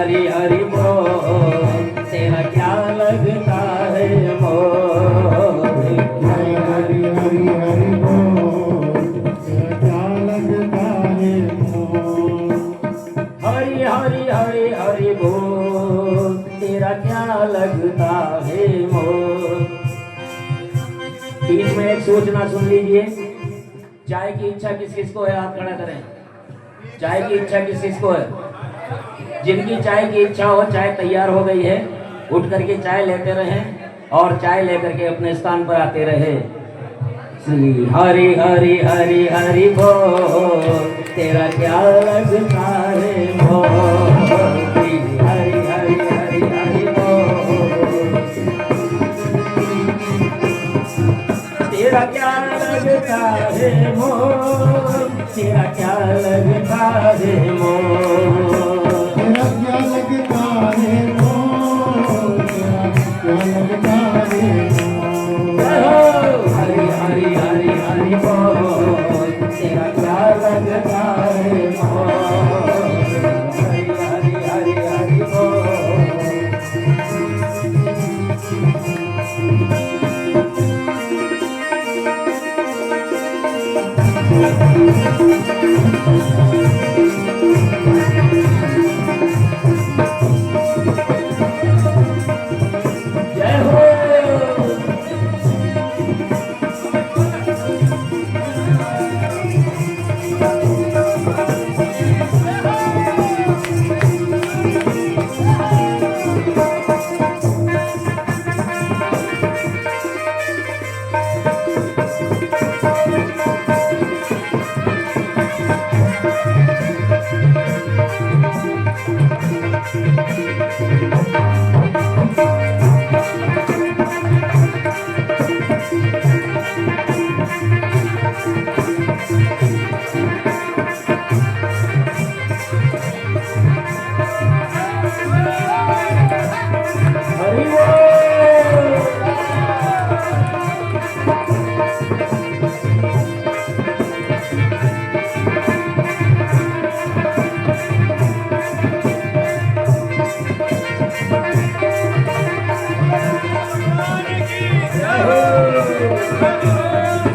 हरि हरि बोल, तेरा क्या लगता है मोल। हरि हरि हरि हरि बोल, तेरा क्या लगता है मोल। हरि हरि हरि हरि बोल, तेरा क्या लगता है मोल। 3 मिनट सोचना सुन लीजिए। चाय की इच्छा किस किस को है, हाथ खड़ा करें। चाय की इच्छा किस किस को है? जिनकी चाय की इच्छा हो, चाय तैयार हो गई है, उठ करके चाय लेते रहें और चाय लेकर के अपने स्थान पर आते रहे। श्री हरि हरि हरि हरि बोल, तेरा क्या लगता है मोल। श्री हरि हरि हरि हरि बोल, तेरा क्या लगता है मोल, तेरा क्या लगता है मोल। तेरा क्या लगता है मोल, तेरा क्या लगता है मोल। हरि हरि हरि हरि बोल, तेरा क्या लगता है मोल। हरि हरि हरि हरि बोल। जय हो। हरि बोल।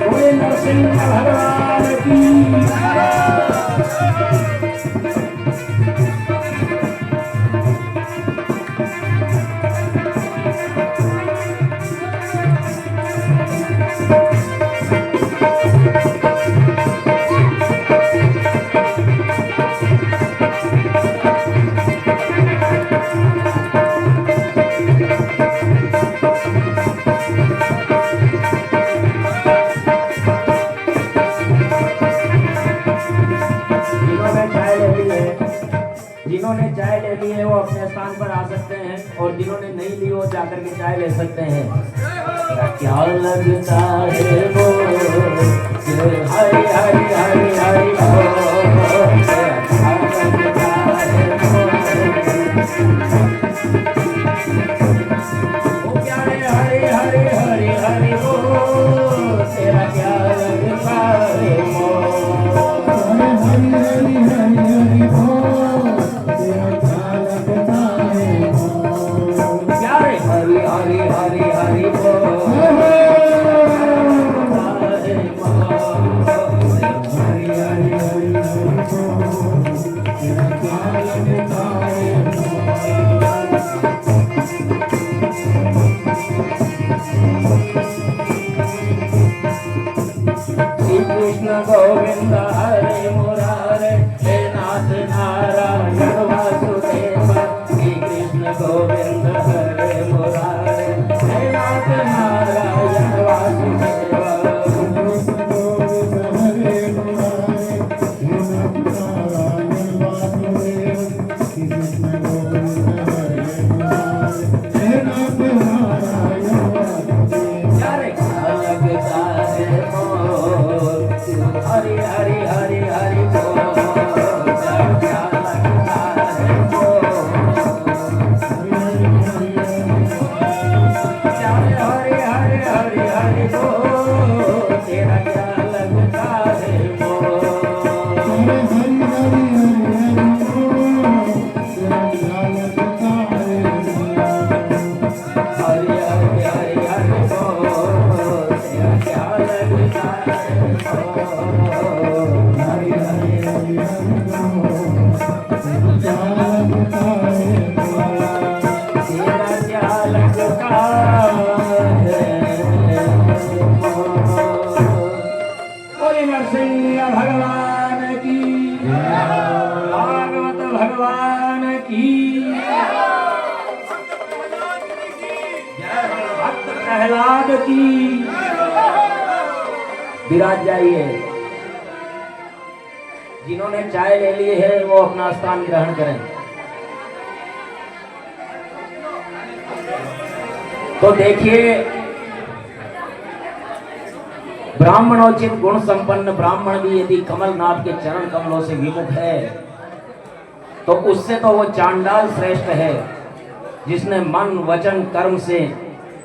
बोले नरसिंह भगवान की। जिन्होंने चाय ले ली है वो अपने स्थान पर आ सकते हैं, और जिन्होंने नहीं ली वो जाकर के चाय ले सकते हैं। क्या लगता है वो, हरि हरि हरि हरि बोल, क्या लगता है वो। ओ प्यारे हरि हरि हरि हरि बोल, तेरा क्या लगता है मोल। हरि हरि हरि हरि बोल, तेरा क्या लगता है मोल। प्यारे हरि हरि हरि हरि बोल, हरि हरि हरि जय हो भक्त प्रहलाद की। विराज जाइए। जिन्होंने चाय ले ली है वो अपना स्थान ग्रहण करें। तो देखिए, ब्राह्मणोचित गुण संपन्न ब्राह्मण भी यदि कमलनाथ के चरण कमलों से विमुख है तो उससे तो वो चांडाल श्रेष्ठ है, जिसने मन वचन कर्म से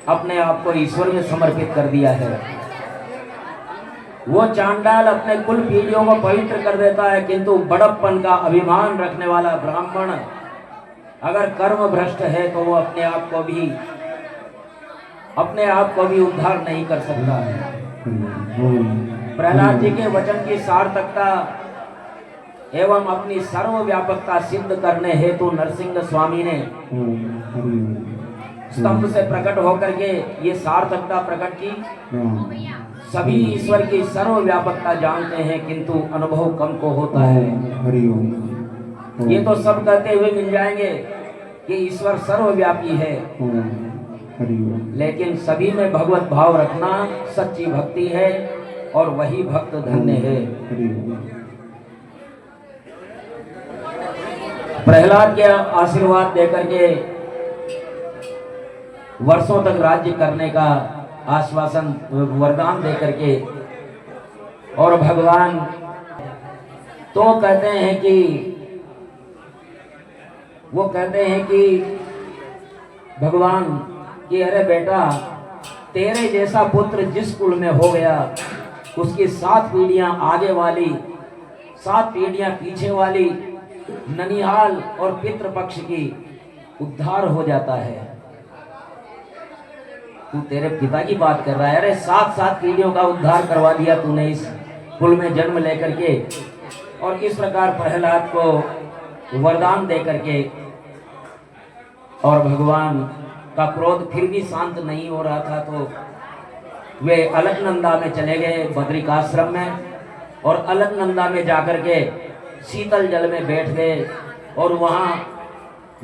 अपने आप को ईश्वर में समर्पित कर दिया है। वो चांडाल अपने कुल पीढ़ियों को पवित्र कर देता है, किंतु बड़प्पन का अभिमान रखने वाला ब्राह्मण अगर कर्म भ्रष्ट है तो वो अपने आप को भी उद्धार नहीं कर सकता है। प्रहलाद जी के वचन की सार्थकता एवं अपनी सर्वव्यापकता सिद्ध करने हेतु नरसिंह स्वामी ने स्तंभ से प्रकट होकर के ये सार्थकता प्रकट की। सभी ईश्वर की सर्वव्यापकता जानते हैं, किंतु अनुभव कम को होता है। ये तो सब कहते हुए मिल जाएंगे कि ईश्वर सर्वव्यापी है, लेकिन सभी में भगवत भाव रखना सच्ची भक्ति है और वही भक्त धन्य है। प्रहलाद के आशीर्वाद देकर के वर्षों तक राज्य करने का आश्वासन वरदान देकर के और भगवान तो कहते हैं कि भगवान कि अरे बेटा, तेरे जैसा पुत्र जिस कुल में हो गया उसकी 7 पीढ़ियां आगे वाली 7 पीढ़ियां पीछे वाली ननिहाल और पितृपक्ष की उद्धार हो जाता है। तू तेरे पिता की बात कर रहा है? अरे 7 पीढ़ियों का उद्धार करवा दिया तूने इस कुल में जन्म लेकर के। और इस प्रकार प्रहलाद को वरदान दे करके और भगवान का क्रोध फिर भी शांत नहीं हो रहा था, तो वे अलकनंदा में चले गए बद्रिकाश्रम में, और अलकनंदा में जाकर के शीतल जल में बैठ गए। और वहाँ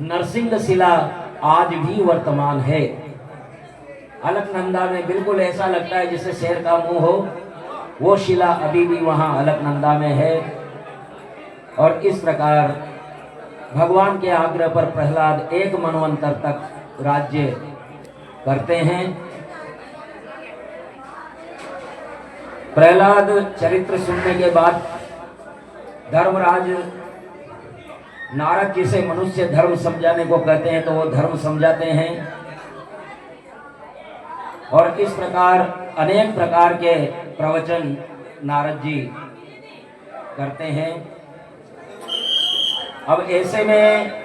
नरसिंह शिला आज भी वर्तमान है। अलकनंदा में बिल्कुल ऐसा लगता है जैसे शेर का मुंह हो, वो शिला अभी भी वहाँ अलकनंदा में है। और इस प्रकार भगवान के आग्रह पर प्रहलाद 1 मनवंतर तक राज्य करते हैं। प्रहलाद चरित्र सुनने के बाद धर्मराज नारद जी से मनुष्य धर्म समझाने को कहते हैं, तो वो धर्म समझाते हैं। और इस प्रकार अनेक प्रकार के प्रवचन नारद जी करते हैं। अब ऐसे में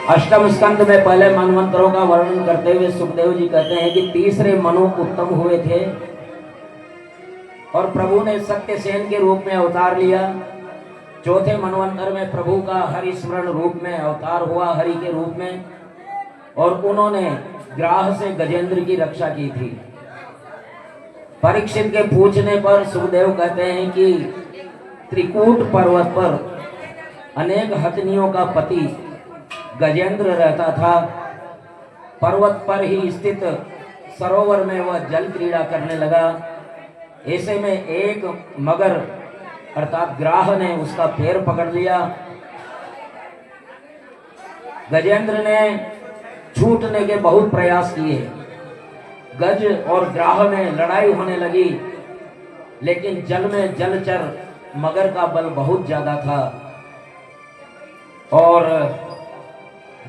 अष्टम स्कंद में पहले मनवंतरों का वर्णन करते हुए सुखदेव जी कहते हैं कि तीसरे मनु उत्तम हुए थे और प्रभु ने सत्यसेन के रूप में अवतार लिया। चौथे मनवंतर में प्रभु का हरिस्मरण रूप में अवतार हुआ, हरि के रूप में, और उन्होंने ग्राह से गजेंद्र की रक्षा की थी। परीक्षित के पूछने पर सुखदेव कहते हैं कि त्रिकूट पर्वत पर अनेक हथनियों का पति गजेंद्र रहता था। पर्वत पर ही स्थित सरोवर में वह जल क्रीड़ा करने लगा। ऐसे में एक मगर अर्थात ग्राह ने उसका पैर पकड़ लिया। गजेंद्र ने छूटने के बहुत प्रयास किए। गज और ग्राह में लड़ाई होने लगी, लेकिन जल में जलचर मगर का बल बहुत ज्यादा था और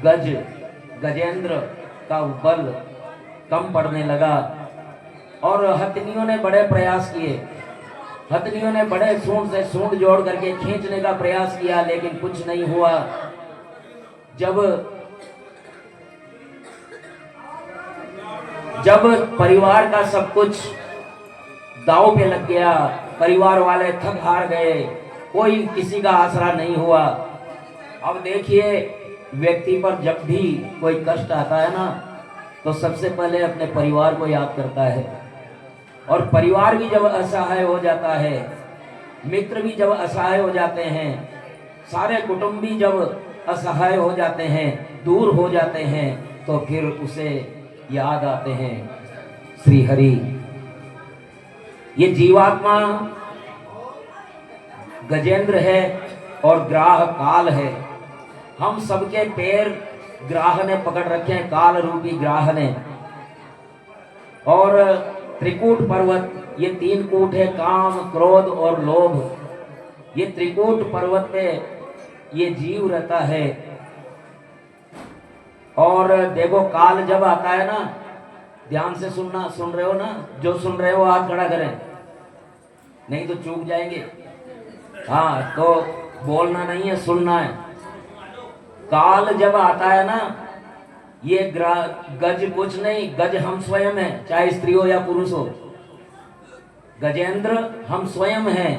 गजेंद्र का बल कम पड़ने लगा। और हथनियों ने बड़े प्रयास किए। हथनियों ने बड़े सूंड से सूंड जोड़ करके खींचने का प्रयास किया, लेकिन कुछ नहीं हुआ। जब परिवार का सब कुछ दांव पे लग गया, परिवार वाले थक हार गए, कोई किसी का आसरा नहीं हुआ। अब देखिए, व्यक्ति पर जब भी कोई कष्ट आता है ना, तो सबसे पहले अपने परिवार को याद करता है। और परिवार भी जब असहाय हो जाता है, मित्र भी जब असहाय हो जाते हैं, सारे कुटुंबी जब असहाय हो जाते हैं, दूर हो जाते हैं, तो फिर उसे याद आते हैं श्री हरि। ये जीवात्मा गजेंद्र है और ग्राह काल है। हम सबके पैर ग्राह ने पकड़ रखे हैं, काल रूपी ग्राह ने। और त्रिकूट पर्वत, ये 3 कूट है, काम, क्रोध और लोभ। ये त्रिकूट पर्वत पे ये जीव रहता है। और देखो काल जब आता है ना, ध्यान से सुनना, सुन रहे हो ना? जो सुन रहे हो हाथ खड़ा करें, नहीं तो चूक जाएंगे। हाँ, तो बोलना नहीं है, सुनना है। काल जब आता है ना, ये गज कुछ नहीं, गज हम स्वयं हैं, चाहे स्त्री हो या पुरुष हो। गजेंद्र हम स्वयं हैं।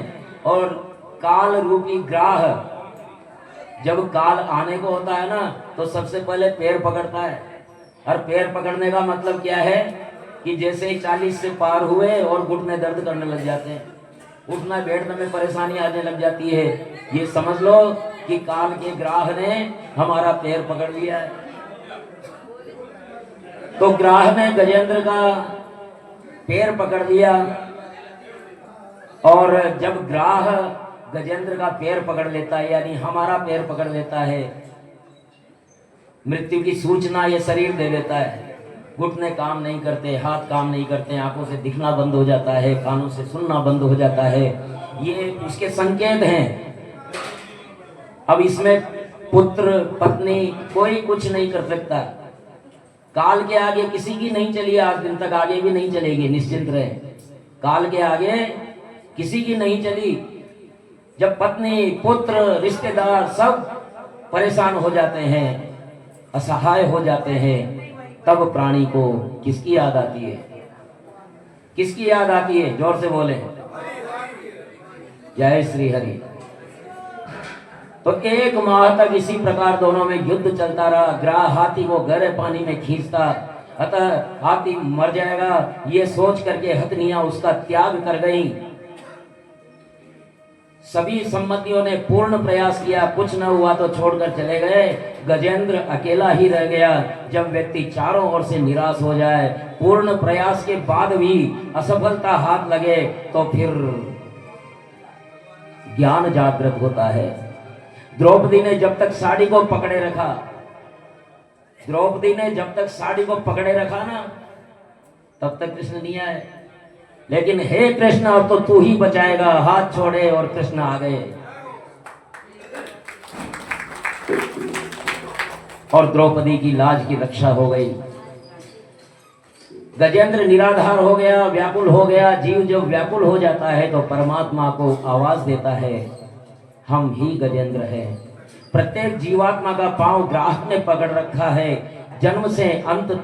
और काल रूपी ग्राह जब काल आने को होता है ना, तो सबसे पहले पैर पकड़ता है। और पैर पकड़ने का मतलब क्या है कि जैसे ही 40 से पार हुए और घुटने दर्द करने लग जाते हैं, उठना बैठने में परेशानी आने लग जाती है। ये समझ लो कि काल के ग्राह ने हमारा पैर पकड़ लिया है। तो ग्राह ने गजेंद्र का पैर पकड़ लिया। और जब ग्राह गजेंद्र का पैर पकड़ लेता है, यानी हमारा पैर पकड़ लेता है, मृत्यु की सूचना ये शरीर दे देता है। घुटने काम नहीं करते, हाथ काम नहीं करते, आंखों से दिखना बंद हो जाता है, कानों से सुनना बंद हो जाता है। ये उसके संकेत हैं। अब इसमें पुत्र पत्नी कोई कुछ नहीं कर सकता। काल के आगे किसी की नहीं चली, आज दिन तक आगे भी नहीं चलेगी, निश्चिंत रहे। काल के आगे किसी की नहीं चली। जब पत्नी, पुत्र, रिश्तेदार सब परेशान हो जाते हैं, असहाय हो जाते हैं, तब प्राणी को किसकी याद आती है? किसकी याद आती है? जोर से बोले, जय श्री हरि। तो 1 माह तक इसी प्रकार दोनों में युद्ध चलता रहा। ग्राह हाथी को गहरे पानी में खींचता, अतः हाथी मर जाएगा ये सोच करके हथनियां उसका त्याग कर गईं। सभी सम्मतियों ने पूर्ण प्रयास किया, कुछ न हुआ तो छोड़कर चले गए। गजेंद्र अकेला ही रह गया। जब व्यक्ति चारों ओर से निराश हो जाए, पूर्ण प्रयास के बाद भी असफलता हाथ लगे, तो फिर ज्ञान जागृत होता है। द्रौपदी ने जब तक साड़ी को पकड़े रखा, द्रौपदी ने जब तक साड़ी को पकड़े रखा ना, तब तक कृष्ण नहीं आए। लेकिन हे कृष्ण, अब तो तू ही बचाएगा। हाथ छोड़े और कृष्ण आ गए और द्रौपदी की लाज की रक्षा हो गई। गजेंद्र निराधार हो गया, व्याकुल हो गया। जीव जब व्याकुल हो जाता है तो परमात्मा को आवाज देता है, हम ही गजेंद्र हैं। प्रत्येक जीवात्मा का पांव ग्राह ने पकड़ रखा है। जन्म से अंत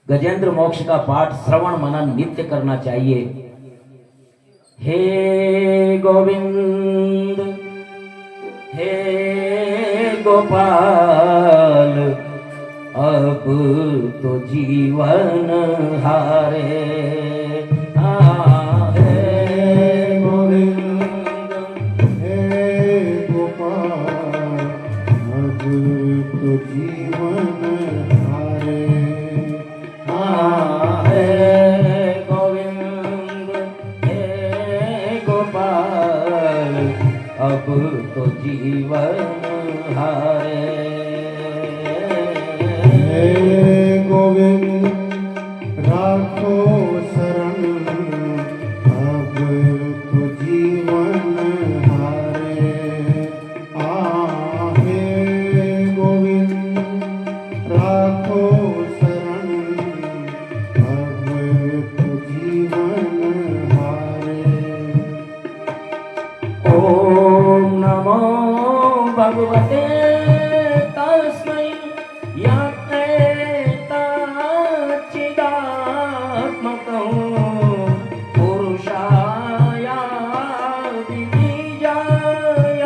गजेंद्र मोक्ष का पाठ श्रवण मनन नित्य करना चाहिए। हे गोविंद, हे गोपाल, अब तो जीवन हारे। हे गोविंद, हे गोपाल, अब तो जीवन हारे। हे गोविंद, हे गोपाल, अब तो जीवन हारे। हे गोविंद, राखो शरण, अब तो जीवन हारे। हे गोविंद, राखो शरण, अब तो जीवन हारे। ओम नमो भगवते तस्मै यत्रेताचिदात्मकं पुरुषाय दिविजाय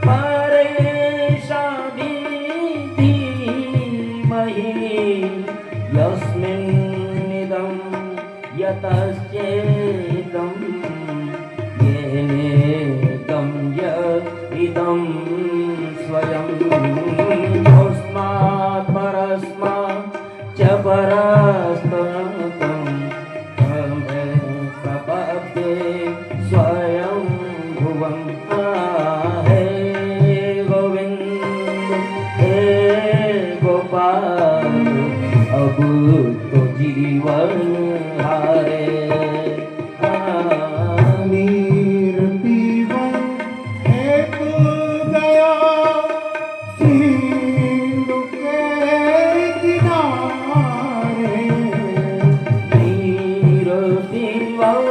परेशादि धीमहि यस्मिन्निदं यतश्चेदं येनेदं अहम स्वयं तस्मात् परस्मात् च परस्ततं प्रपद्ये स्वयं भुवं हे गोविंद हे गोपाल अब तो जीवन हारे नीर पीवन एक गया सिंधु के किनारे नीर पीवन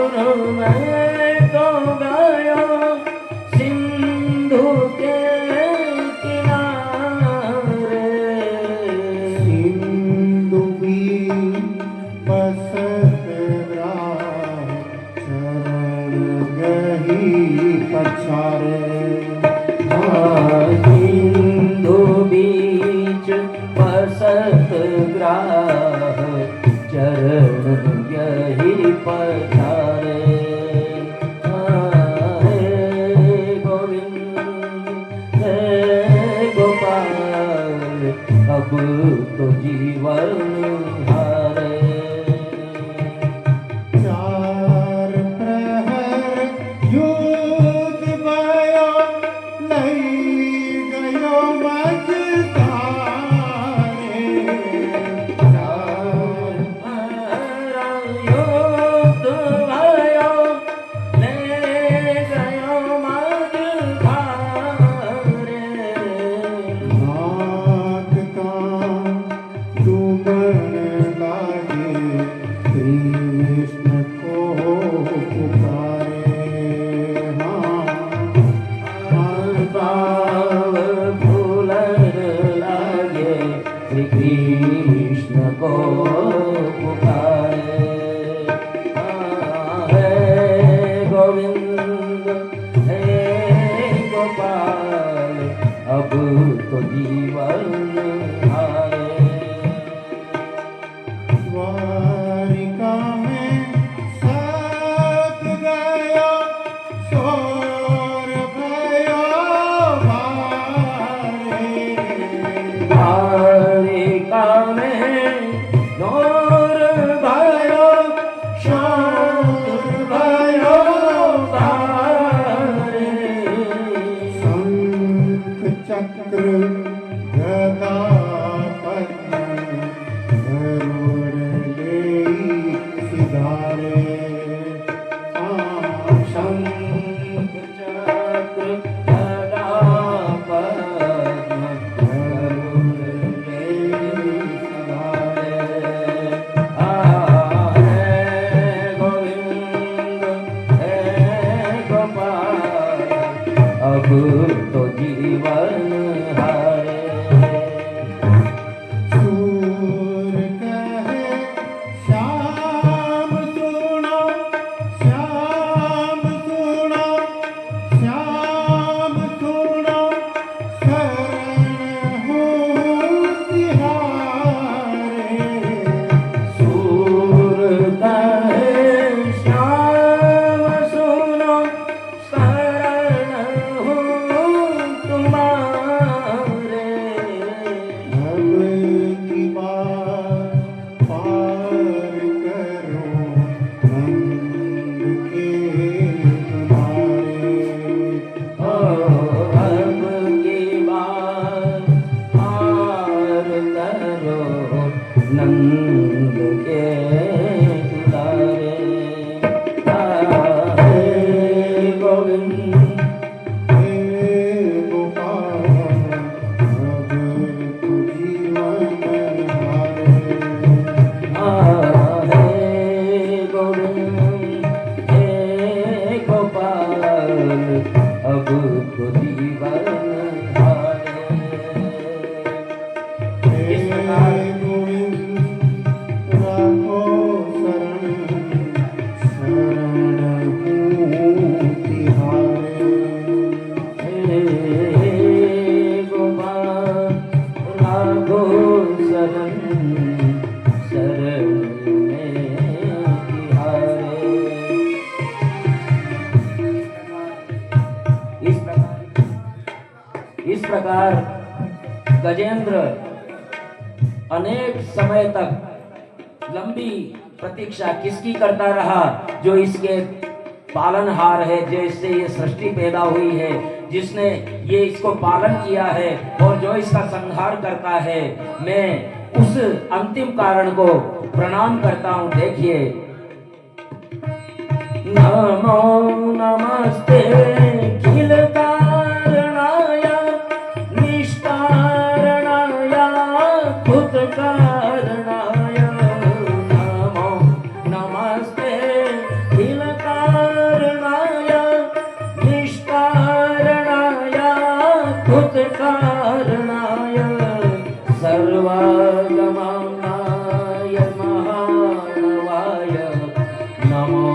मैं तो गया सिंधु के किनारे सिंधु भी बसत राह चरण गही पछारे सिंधु बीच बसत ग्राह चरण यही पधारे हे गोविंद हे गोपाल अब तो जीवन हारे चार प्रहर युद्ध भयो लई गयो मझधारे चार युद्ध भयो ले गयो मझधारे नाथ का डूबन लागे कृष्ण को पुकारे भाव फूलन लागे श्री कृष्ण को पुकारे हे गोविंद हे गोपाल अब तो जीवन हारे द्वारिका में सत गयो सोर भयो भारे द्वारिका में नूर भयो शांत भयो भारे शंख चक्र गदा पद्म गरुड़ लेई सिधारे शंख चक्र गदा पद्म गरुड़ लेई सिधारे। हे गोविंद हे गोपाल अब तो जीवन हारे सूर कहे श्याम सुनो श्याम सुनो श्याम सुनो शरण हूँ तिहारे सूर कहे श्याम सुनो शरण हूँ तुम्हारे अब की बात पार करो नंद के तुम्हारे अब की बात पार करो नंद के दुलारे हे गोविंद हे गोपाल अब तू जीवन हारे हे गोविंद हे गोपाल अब तो जीवन हारे इस प्रकार हे गोविंद राखो शरण हूँ तिहारे हे गोपाल राघो शरण शरण में तिहारे। इस प्रकार इस प्रकार गजेंद्र अनेक समय तक लंबी प्रतीक्षा किसकी करता रहा? जो इसके पालनहार है, जिससे ये सृष्टि पैदा हुई है, जिसने ये इसको पालन किया है और जो इसका संहार करता है। मैं उस अंतिम कारण को प्रणाम करता हूं। देखिए, नमो नमस्ते खिल कारणाय निष्कारणाय खुद कारणाय। नमो नमस्ते खिल कारणाय निष्कारणाय खुद कारणाय सर्वागमनाय महानवाय नमो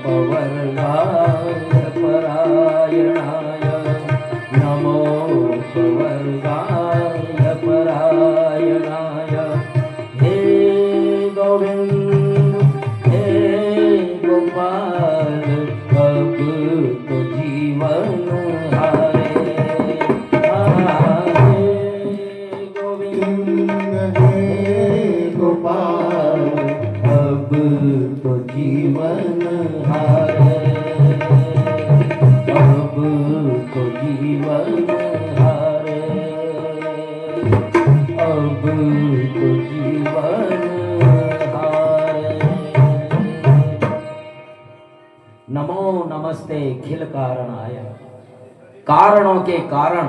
पवर्गाय परायणाय नमो पवर्गाय परायणाय। हे गोविंद हे गोपाल अब तो जीवन हारे। हे गोविंद हे गोपाल अब तो जीवन हारे। अब तो जीवन हारे। अब तो जीवन हारे। नमो नमस्ते खिल कारणाय। कारणों के कारण